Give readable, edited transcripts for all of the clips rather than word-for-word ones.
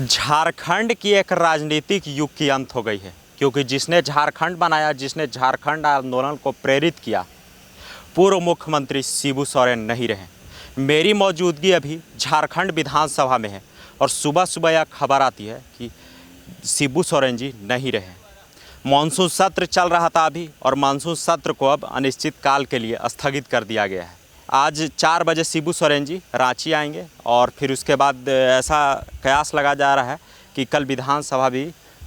झारखंड की एक राजनीतिक युग की अंत हो गई है, क्योंकि जिसने झारखंड बनाया, जिसने झारखंड आंदोलन को प्रेरित किया, पूर्व मुख्यमंत्री शिबू सोरेन नहीं रहे। मेरी मौजूदगी अभी झारखंड विधानसभा में है और सुबह सुबह यह खबर आती है कि शिबू सोरेन जी नहीं रहे। मानसून सत्र चल रहा था अभी, और मानसून सत्र को अब अनिश्चित काल के लिए स्थगित कर दिया गया है। आज 4 बजे शिबू सोरेन जी रांची आएंगे और फिर उसके बाद ऐसा कयास लगा जा रहा है कि कल विधानसभा भी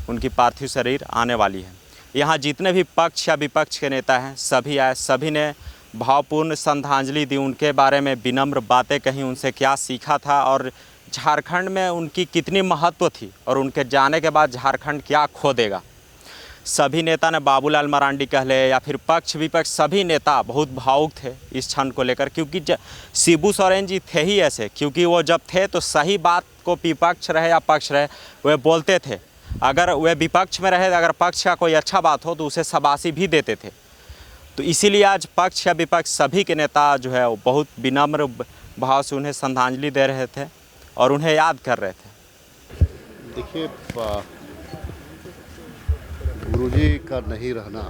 उनकी पार्थिव शरीर आने वाली है। यहाँ जितने भी पक्ष या विपक्ष के नेता हैं सभी आए, सभी ने भावपूर्ण श्रद्धांजलि दी, उनके बारे में विनम्र बातें कहीं, उनसे क्या सीखा था और झारखंड में उनकी कितनी महत्व थी और उनके जाने के बाद झारखंड क्या खो देगा। सभी नेता ने, बाबूलाल मरांडी कह ले या फिर पक्ष विपक्ष, सभी नेता बहुत भावुक थे इस क्षण को लेकर, क्योंकि शिबू सोरेन जी थे ही ऐसे, क्योंकि वो जब थे तो सही बात को विपक्ष रहे या पक्ष रहे वे बोलते थे। अगर वे विपक्ष में रहे, अगर पक्ष का कोई अच्छा बात हो तो उसे शाबाशी भी देते थे। तो इसीलिए आज पक्ष या विपक्ष सभी के नेता जो है वो बहुत विनम्र भाव से उन्हें श्रद्धांजलि दे रहे थे और उन्हें याद कर रहे थे। देखिए, गुरुजी का नहीं रहना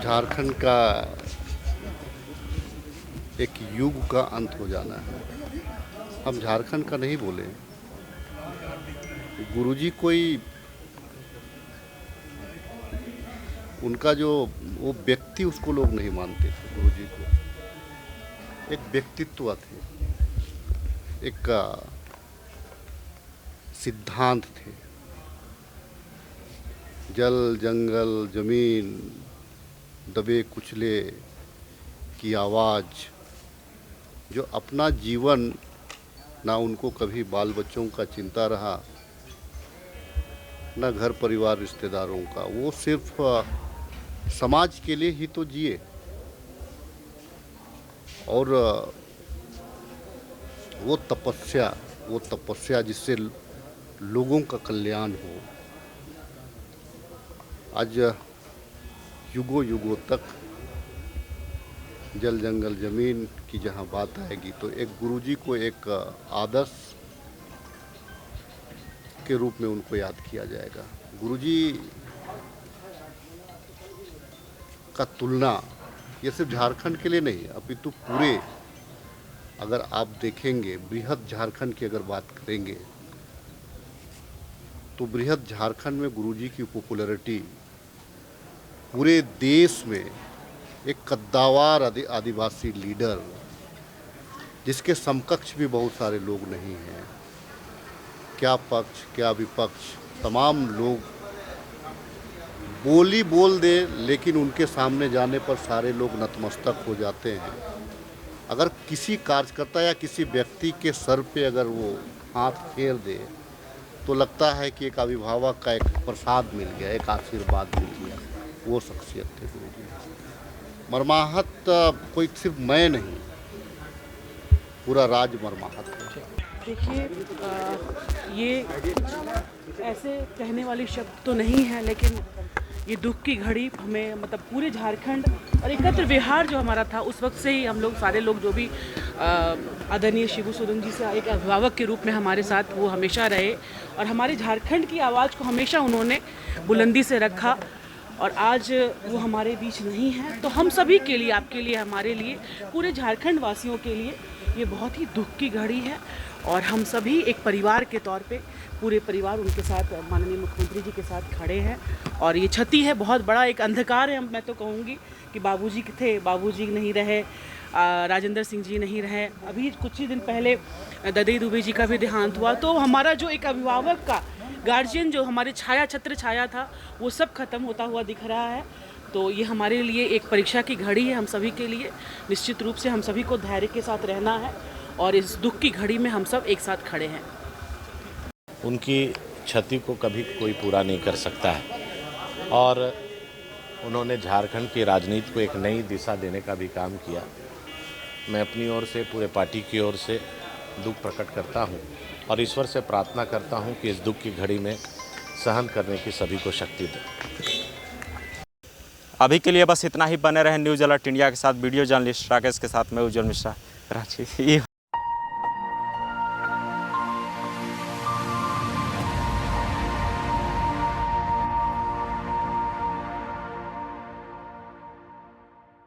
झारखंड का एक युग का अंत हो जाना है। हम झारखंड का नहीं बोले, गुरुजी कोई उनका जो वो व्यक्ति, उसको लोग नहीं मानते थे। गुरुजी को एक व्यक्तित्व थे, एक सिद्धांत थे। जल जंगल जमीन दबे कुचले की आवाज़, जो अपना जीवन, ना उनको कभी बाल बच्चों का चिंता रहा, ना घर परिवार रिश्तेदारों का, वो सिर्फ समाज के लिए ही तो जिए। और वो तपस्या जिससे लोगों का कल्याण हो। आज युगों युगों तक जल जंगल जमीन की जहाँ बात आएगी तो एक गुरुजी को एक आदर्श के रूप में उनको याद किया जाएगा। गुरुजी का तुलना ये सिर्फ झारखंड के लिए नहीं, अपितु पूरे, अगर आप देखेंगे बृहद झारखंड की अगर बात करेंगे तो बृहद झारखंड में गुरुजी की पॉपुलैरिटी पूरे देश में, एक कद्दावर आदिवासी लीडर जिसके समकक्ष भी बहुत सारे लोग नहीं हैं, क्या पक्ष क्या विपक्ष, तमाम लोग बोली बोल दे लेकिन उनके सामने जाने पर सारे लोग नतमस्तक हो जाते हैं। अगर किसी कार्यकर्ता या किसी व्यक्ति के सर पे अगर वो हाथ फेर दे तो लगता है कि एक अभिभावक का एक प्रसाद मिल गया, एक आशीर्वाद मिल गया। वो शख्सियत थे गुरुजी। मर्माहत कोई सिर्फ मैं नहीं, पूरा राज मर्माहत है। देखिए, ये ऐसे कहने वाली शब्द तो नहीं है, लेकिन ये दुख की घड़ी हमें, मतलब पूरे झारखंड और एकत्र बिहार जो हमारा था, उस वक्त से ही हम लोग सारे लोग जो भी आदरणीय शिबू सोरेन जी से एक अभिभावक के रूप में हमारे साथ वो हमेशा रहे और हमारे झारखंड की आवाज़ को हमेशा उन्होंने बुलंदी से रखा। और आज वो हमारे बीच नहीं है, तो हम सभी के लिए, आपके लिए, हमारे लिए, पूरे झारखंड वासियों के लिए ये बहुत ही दुख की घड़ी है। और हम सभी एक परिवार के तौर पे, पूरे परिवार उनके साथ, माननीय मुख्यमंत्री जी के साथ खड़े हैं। और ये क्षति है, बहुत बड़ा एक अंधकार है। मैं तो कहूँगी कि बाबूजी थे, बाबूजी नहीं रहे, राजेंद्र सिंह जी नहीं रहे, अभी कुछ ही दिन पहले ददई दुबे जी का भी देहांत हुआ। तो हमारा जो एक अभिभावक का गार्जियन, जो हमारे छत्र छाया था, वो सब खत्म होता हुआ दिख रहा है। तो ये हमारे लिए एक परीक्षा की घड़ी है, हम सभी के लिए। निश्चित रूप से हम सभी को धैर्य के साथ रहना है और इस दुख की घड़ी में हम सब एक साथ खड़े हैं। उनकी क्षति को कभी कोई पूरा नहीं कर सकता है और उन्होंने झारखंड की राजनीति को एक नई दिशा देने का भी काम किया। मैं अपनी ओर से, पूरे पार्टी की ओर से दुख प्रकट करता हूं और ईश्वर से प्रार्थना करता हूं कि इस दुख की घड़ी में सहन करने की सभी को शक्ति दे। अभी के लिए बस इतना ही। बने रहें न्यूज़ अलर्ट इंडिया के साथ। वीडियो जर्नलिस्ट राकेश के साथ मैं उज्जवल मिश्रा, रांची।